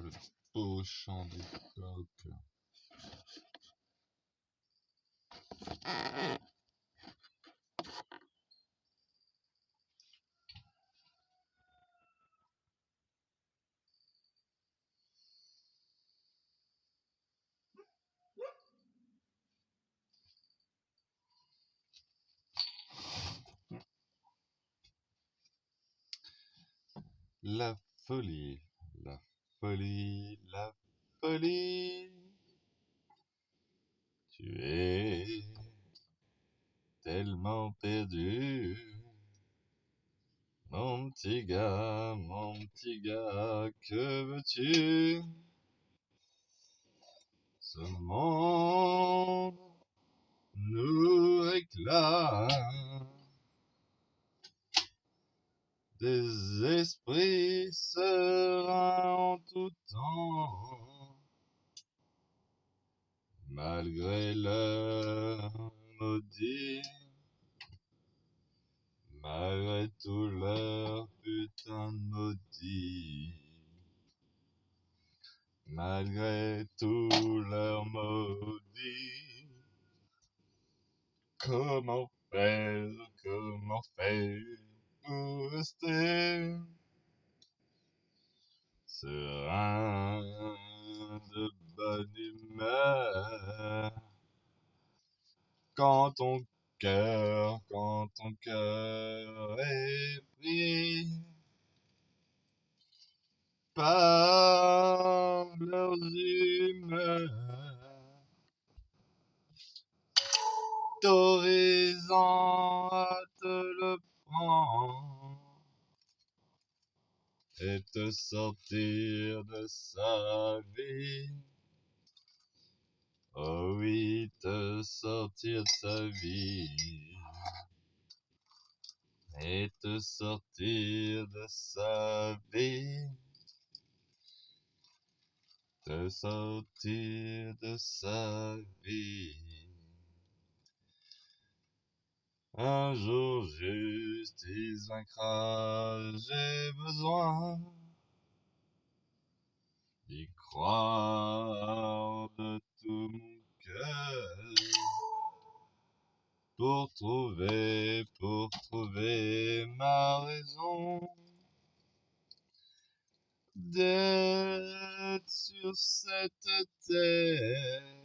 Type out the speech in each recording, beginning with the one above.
le beau chant des coqs. La folie, la folie, la folie. Tu es tellement perdu. Mon petit gars, que veux-tu? Ce monde nous réclame des esprits sereins en tout temps, malgré leur maudit, malgré tout leur putain de maudit, malgré tout leur maudit. Comment faire pour rester serein de bonne humeur quand ton cœur est pris par leurs humeurs, t'autorisant à te le prendre et te sortir de sa vie. Oh oui, te sortir de sa vie et te sortir de sa vie, te sortir de sa vie. Un jour justice vaincra, j'ai besoin d'y croire de tout mon cœur pour trouver ma raison d'être sur cette terre.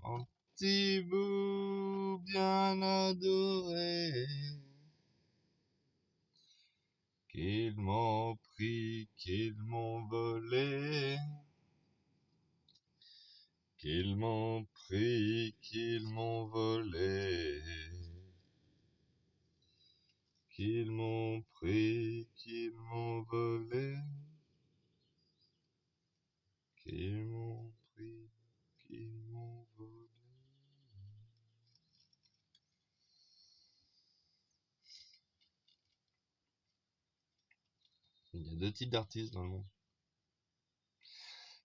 Mon petit bout bien adoré, qu'ils m'ont pris, qu'ils m'ont volé, qu'ils m'ont pris, qu'ils m'ont volé, qu'ils m'ont pris, qu'ils m'ont volé, qu'ils m'ont pris, qu'ils m'ont volé. Il y a deux types d'artistes dans le monde.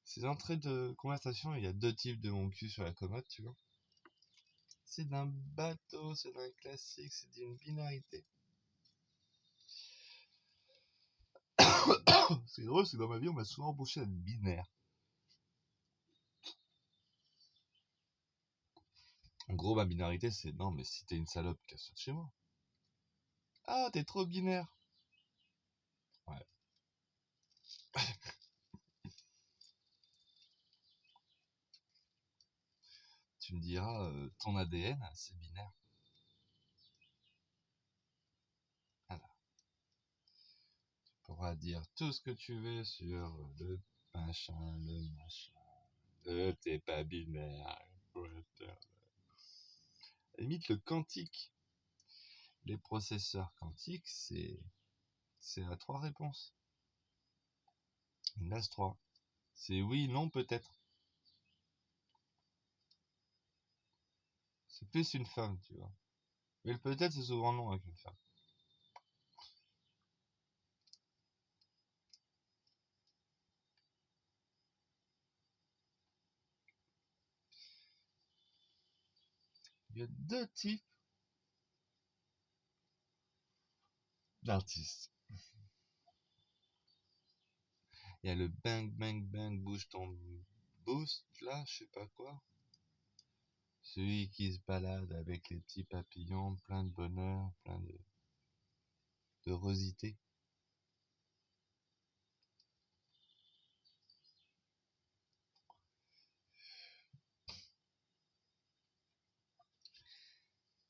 Ces entrées de conversation, il y a deux types de mon cul sur la commode, tu vois. C'est d'un bateau, c'est d'un classique, c'est d'une binarité. C'est drôle, c'est que dans ma vie, on m'a souvent embauché à être binaire. En gros, ma binarité, c'est non, mais si t'es une salope, casse-toi de chez moi. Ah, t'es trop binaire. Ouais. Tu me diras, ton ADN, c'est binaire. Voilà. Tu pourras dire tout ce que tu veux sur le machin, t'es pas binaire. À la limite, le quantique, les processeurs quantiques, c'est à trois réponses. Il reste trois. C'est oui, non, peut-être. C'est plus une femme, tu vois. Mais le peut-être, c'est souvent non avec une femme. Il y a deux types d'artistes. Il y a le bang bang bang bouge ton boost là, je sais pas quoi. Celui qui se balade avec les petits papillons, plein de bonheur, plein de rosité.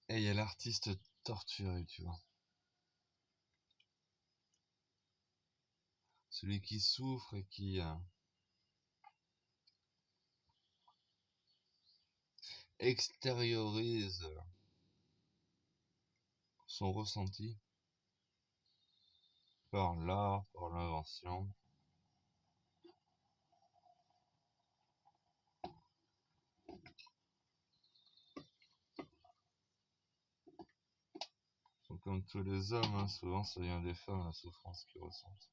Et il y a l'artiste torturé, tu vois. Celui qui souffre et qui extériorise son ressenti par l'art, par l'invention. Donc, comme tous les hommes, hein, souvent ça vient des femmes, la souffrance qu'ils ressentent.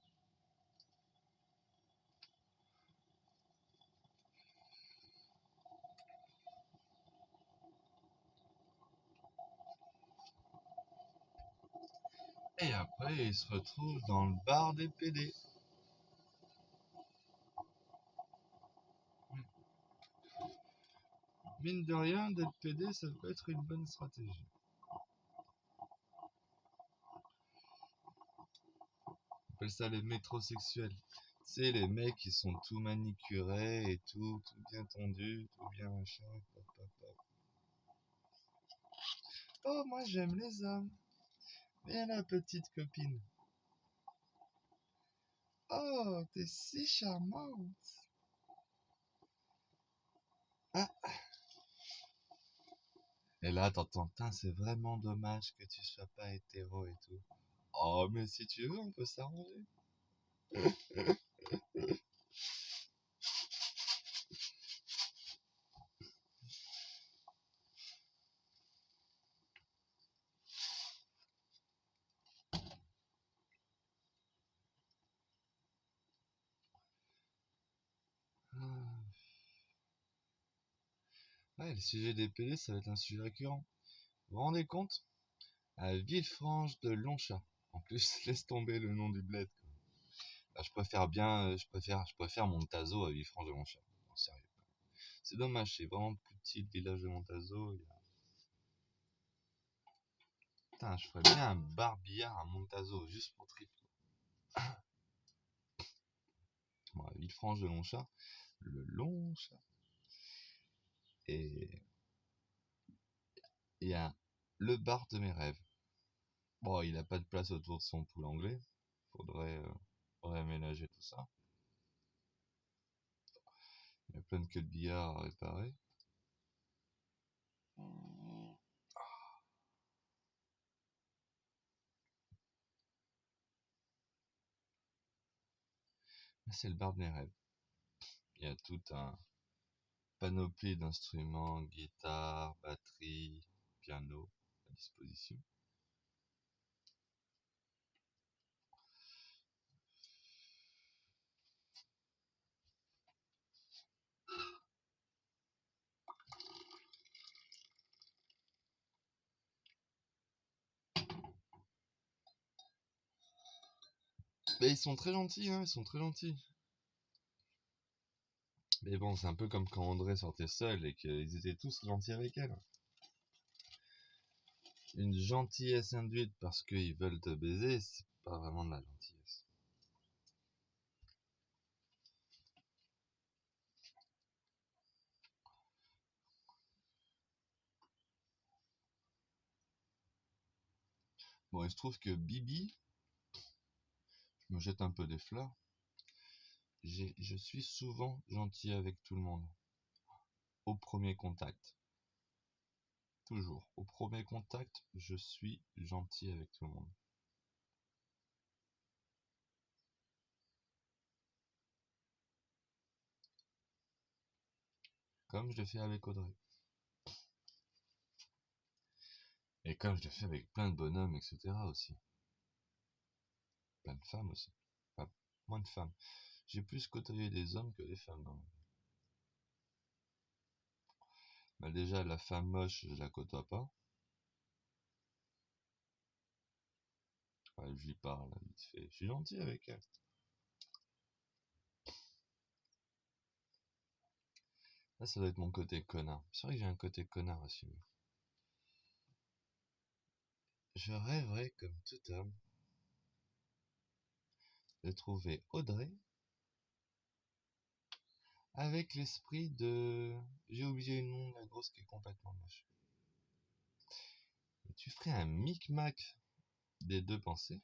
Et après, ils se retrouvent dans le bar des PD. Mine de rien, d'être PD, ça peut être une bonne stratégie. On appelle ça les métrosexuels. C'est les mecs qui sont tout manicurés et tout bien tendu, tout bien machin. Pop, pop, pop. Oh, moi j'aime les hommes. Viens là, petite copine. Oh, t'es si charmante. Ah. Et là, t'entends, c'est vraiment dommage que tu sois pas hétéro et tout. Oh, mais si tu veux, on peut s'arranger. Ah. Ouais, le sujet des PD, ça va être un sujet récurrent. Vous vous rendez compte? À Villefranche de Lonchat. En plus, laisse tomber le nom du bled, quoi. Bah, je préfère Montazo à Villefranche de Lonchat. Non, sérieux. C'est dommage, c'est vraiment plus petit le village de Montazo. Putain, je ferais bien un bar-billard à Montazo, juste pour trip. Bon, à Villefranche de Lonchat, le Lonchat. Et il y a le bar de mes rêves. Bon, il a pas de place autour de son pool anglais. Faudrait aménager tout ça. Il y a plein de queues de billard à réparer. Mais c'est le bar de mes rêves. Il y a tout un panoplie d'instruments, guitare, batterie, piano à disposition. Mais ils sont très gentils, hein, ils sont très gentils. Mais bon, c'est un peu comme quand André sortait seul et qu'ils étaient tous gentils avec elle. Une gentillesse induite parce qu'ils veulent te baiser, c'est pas vraiment de la gentillesse. Bon, il se trouve que Bibi, je me jette un peu des fleurs, je suis souvent gentil avec tout le monde. Au premier contact. Toujours. Au premier contact, je suis gentil avec tout le monde. Comme je l'ai fait avec Audrey. Et comme je l'ai fait avec plein de bonhommes, etc. aussi. Plein de femmes aussi. Enfin, moins de femmes. J'ai plus côtoyé des hommes que des femmes dans ma vie. Bah déjà, la femme moche, je la côtoie pas. Ouais, je lui parle vite fait. Je suis gentil avec elle. Là, ça doit être mon côté connard. C'est vrai que j'ai un côté connard assumé. Je rêverais, comme tout homme, de trouver Audrey avec l'esprit de... J'ai oublié le nom de la grosse qui est complètement moche. Et tu ferais un micmac des deux pensées.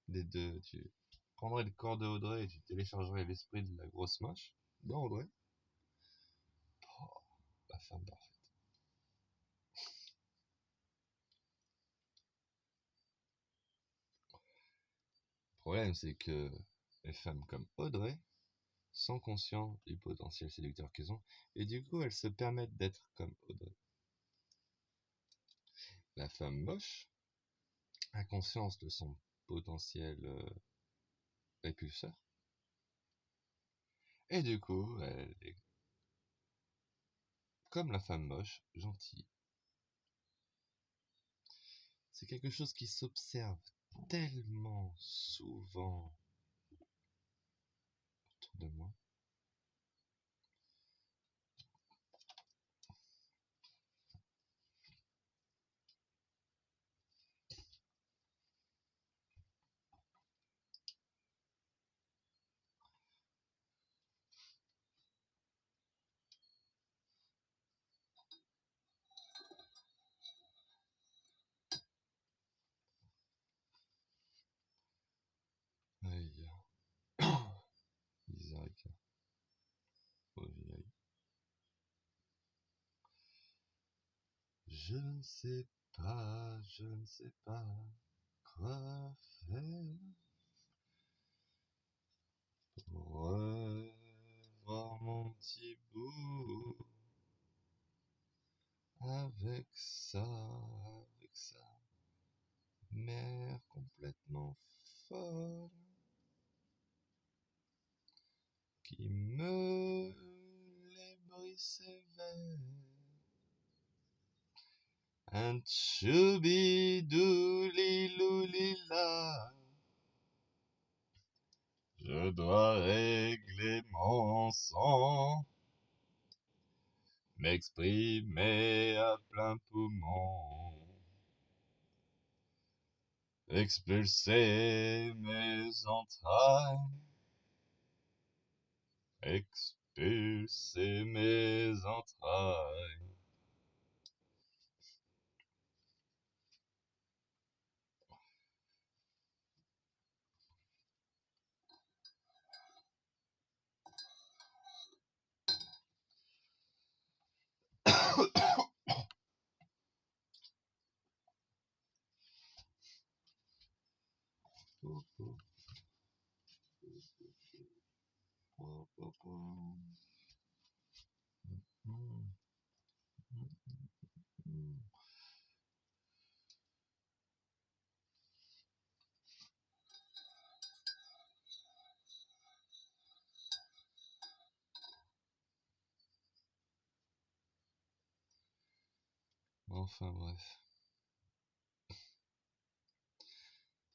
Des deux... Tu prendrais le corps de Audrey et tu téléchargerais l'esprit de la grosse moche dans Audrey. Oh, la femme parfaite. Le problème, c'est que les femmes comme Audrey sont conscientes du potentiel séducteur qu'elles ont, et du coup, elles se permettent d'être comme Audrey. La femme moche a conscience de son potentiel répulseur, et du coup, elle est comme la femme moche, gentille. C'est quelque chose qui s'observe tellement souvent autour de moi. Aïe, Isaac, oh vieille. Je ne sais pas, je ne sais pas quoi faire pour revoir mon petit bout avec sa mère complètement folle qui me les brise sévère. Un choubidoulilou-lila, je dois régler mon sang, m'exprimer à plein poumon, expulser mes entrailles, expulser mes entrailles. Enfin bref.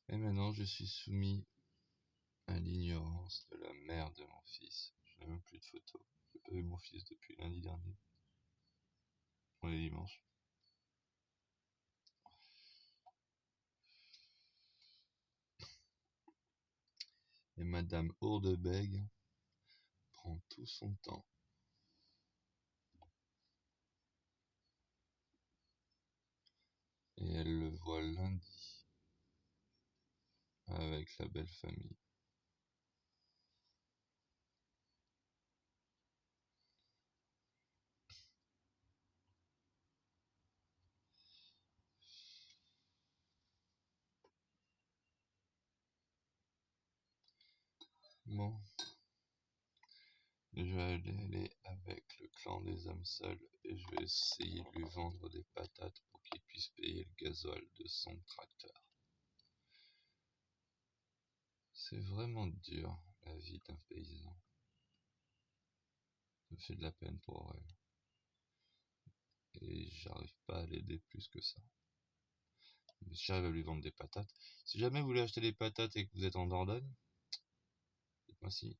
Et maintenant je suis soumis à l'ignorance de la mère de mon fils. Je n'ai même plus de photos. J'ai pas vu mon fils depuis lundi dernier. On est dimanche. Et Madame Hourdebeg prend tout son temps. Et elle le voit lundi avec la belle famille. Bon, je vais aller avec le clan des hommes seuls et je vais essayer de lui vendre des patates pour qu'il puisse payer le gasoil de son tracteur. C'est vraiment dur, la vie d'un paysan. Ça me fait de la peine pour elle. Et j'arrive pas à l'aider plus que ça. Mais j'arrive à lui vendre des patates. Si jamais vous voulez acheter des patates et que vous êtes en Dordogne, dites-moi si.